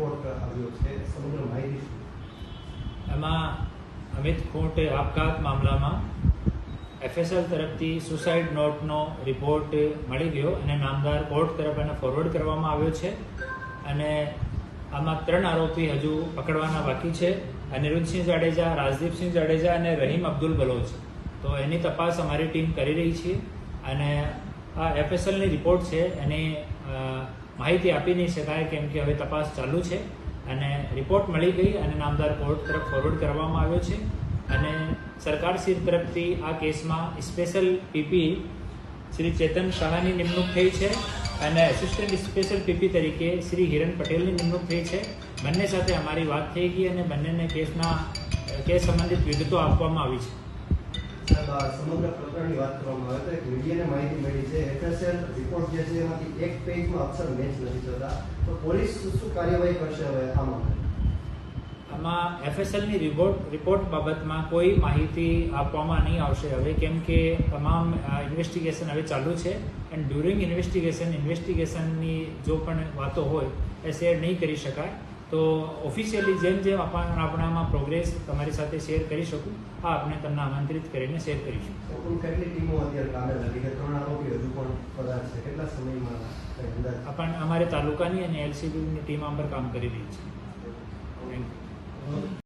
Report આવ્યો છે, સમગ્ર માહિતી શું? એમાં અમિત ખૂંટ આપઘાત મામલામાં FSL તરફથી સુસાઇડ નોટનો રિપોર્ટ મળી ગયો અને નામદાર કોર્ટ તરફ એને ફોરવર્ડ કરવામાં આવ્યો છે. અને આમાં 3 આરોપી હજુ પકડવાના બાકી છે: અનિરુદ્ધસિંહ જાડેજા, રાજદીપસિંહ જાડેજા અને રહીમ અબ્દુલ બલોચ. તો એની તપાસ અમારી ટીમ કરી રહી છે અને આ FSLની રિપોર્ટ છે એની માહિતી આપી નહીં શકાય, કેમ કે હવે તપાસ ચાલુ છે અને રિપોર્ટ મળી ગઈ અને નામદાર કોર્ટ તરફ ફોરવર્ડ કરવામાં આવ્યો છે. અને સરકારશ્રી તરફથી આ કેસમાં સ્પેશિયલ પીપી શ્રી ચેતન શાહની નિમણૂક થઈ છે અને એસિસ્ટન્ટ સ્પેશિયલ પીપી તરીકે શ્રી હિરણ પટેલની નિમણૂક થઈ છે. બંને સાથે અમારી વાત થઈ ગઈ અને બંનેને કેસ સંબંધિત વિગતો આપવામાં આવી છે. સાહેબ, સમગ્ર પ્રકરણની વાત કરવામાં આવે તો એક મીડિયાને માહિતી મળી છે FSL રિપોર્ટ જે છે એમાંથી એક પેજમાં અક્ષર મેચ નથી થતા, તો પોલીસ શું કાર્યવાહી કરશે હવે આમાં FSLની રિપોર્ટ બાબતમાં કોઈ માહિતી આપવામાં નહીં આવશે હવે, કેમ કે તમામ ઇન્વેસ્ટિગેશન હવે ચાલુ છે એન્ડ ડ્યુરિંગ ઇન્વેસ્ટિગેશનની જો પણ વાતો હોય એ શેર નહીં કરી શકાય. તો ઓફિશિયલી જેમ આપણામાં પ્રોગ્રેસ તમારી સાથે શેર કરી શકું, આપણે તમને આમંત્રિત કરીને શેર કરીશું. કેટલી ટીમો અત્યારે કામે લાગી છે? 3 આરોપી હજુ પણ ફરાર છે, કેટલા સમયમાં? અમારી તાલુકાની અને LCBની ટીમ આ પર કામ કરી રહી છે. Thank you.